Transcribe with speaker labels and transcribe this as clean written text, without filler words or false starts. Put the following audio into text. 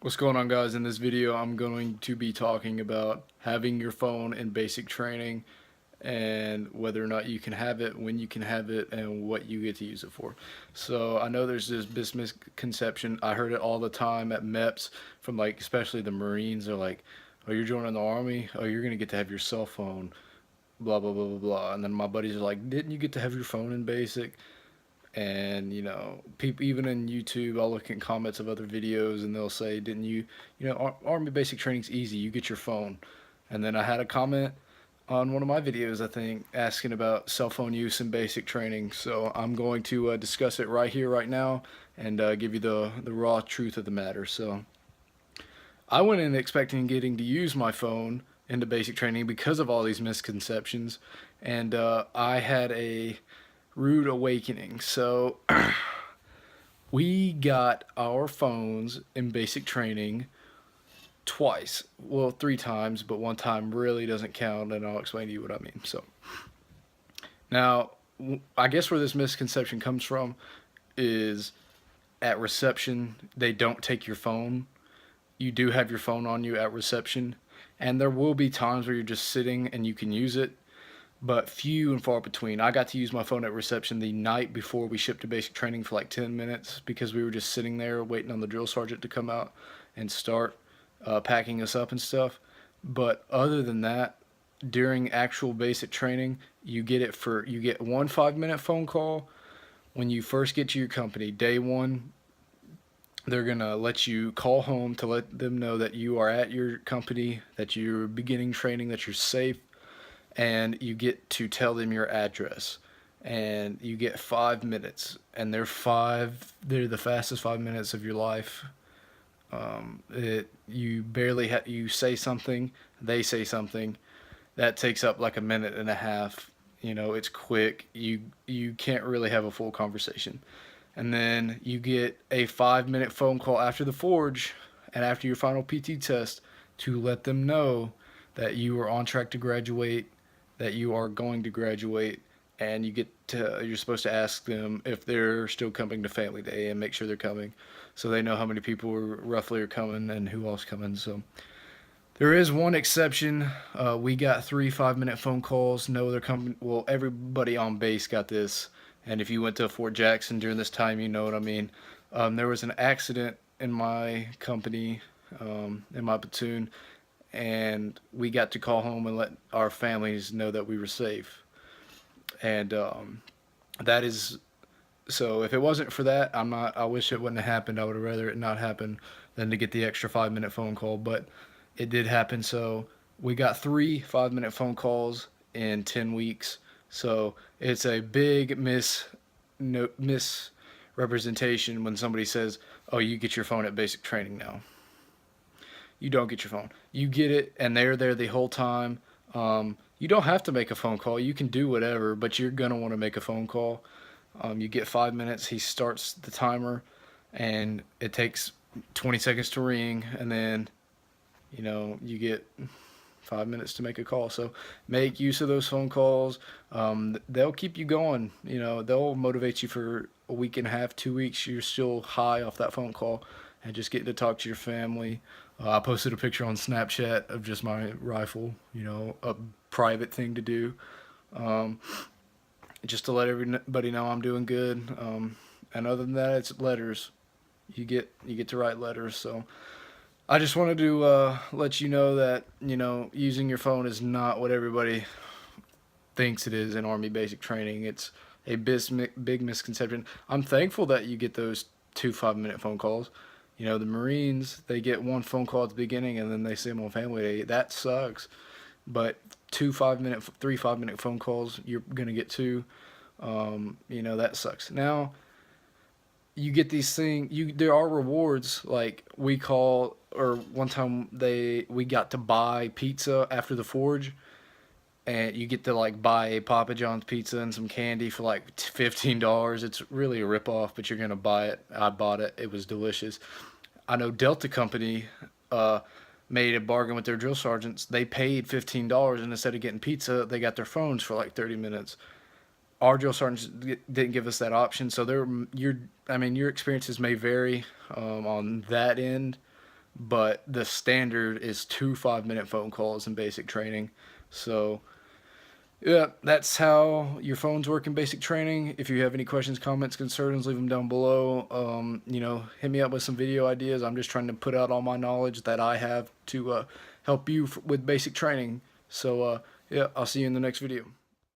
Speaker 1: What's going on, guys? In this video I'm going to be talking about having your phone in basic training and whether or not you can have it, when you can have it, and what you get to use it for. So I know there's this misconception. I heard it all the time at MEPS from, like, especially the Marines. They're like, oh, you're joining the Army? Oh, you're going to get to have your cell phone, blah, blah, blah, blah, blah. And then my buddies are like, didn't you get to have your phone in basic? And people even in YouTube, I'll look in comments of other videos and they'll say, didn't you, Army basic training's easy, you get your phone. And then I had a comment on one of my videos, I think, asking about cell phone use in basic training. So I'm going to discuss it right here, right now, and give you the raw truth of the matter. So I went in expecting getting to use my phone into basic training because of all these misconceptions, and I had a rude awakening. So we got our phones in basic training twice. Well, three times, but one time really doesn't count, and I'll explain to you what I mean. So now, I guess where this misconception comes from is at reception, they don't take your phone. You do have your phone on you at reception, and there will be times where you're just sitting and you can use it, but few and far between. I got to use my phone at reception the night before we shipped to basic training for like 10 minutes because we were just sitting there waiting on the drill sergeant to come out and start packing us up and stuff. But other than that, during actual basic training, you get one 5 minute phone call when you first get to your company. Day one, they're gonna let you call home to let them know that you are at your company, that you're beginning training, that you're safe, and you get to tell them your address. And you get 5 minutes, and they're the fastest 5 minutes of your life. You barely you say something, they say something, that takes up like a minute and a half. It's quick. You can't really have a full conversation. And then you get a 5 minute phone call after the forge and after your final PT test to let them know that you are on track to graduate, that you are going to graduate, and you're supposed to ask them if they're still coming to family day and make sure they're coming, so they know how many people roughly are coming and who else coming. So there is one exception. We got three 5 minute phone calls. No other company. Well, everybody on base got this. And if you went to Fort Jackson during this time, you know what I mean. There was an accident in my company, in my platoon, and we got to call home and let our families know that we were safe. And that is so. If it wasn't for that, I'm not. I wish it wouldn't have happened. I would have rather it not happen than to get the extra 5 minute phone call. But it did happen. So we got three 5 minute phone calls in 10 weeks. So it's a big no, misrepresentation when somebody says, "Oh, you get your phone at basic training now." You don't get your phone. You get it, and they're there the whole time. You don't have to make a phone call. You can do whatever, but you're gonna want to make a phone call. You get 5 minutes. He starts the timer, and it takes 20 seconds to ring, and then you get 5 minutes to make a call. So make use of those phone calls. They'll keep you going. They'll motivate you for a week and a half, 2 weeks. You're still high off that phone call and just getting to talk to your family. I posted a picture on Snapchat of just my rifle, a private thing to do, just to let everybody know I'm doing good. And other than that, it's letters. You get to write letters. So I just wanted to let you know that using your phone is not what everybody thinks it is in Army basic training. It's a big misconception. I'm thankful that you get those two 5 minute phone calls. The Marines, they get one phone call at the beginning and then they see them on family day. That sucks. But three 5 minute phone calls, you're gonna get two. That sucks. Now you get these things. There are rewards, like we call, or one time we got to buy pizza after the forge, and you get to like buy a Papa John's pizza and some candy for like $15. It's really a ripoff, but you're gonna buy it. I bought it. It was delicious. I know Delta Company uh, made a bargain with their drill sergeants. They paid $15, and instead of getting pizza, they got their phones for like 30 minutes. Our drill sergeants didn't give us that option, so your experiences may vary on that end, but the standard is 2 5-minute phone calls in basic training. So yeah, that's how your phones work in basic training. If you have any questions, comments, concerns, leave them down below. Hit me up with some video ideas. I'm just trying to put out all my knowledge that I have to help you with basic training. So yeah, I'll see you in the next video.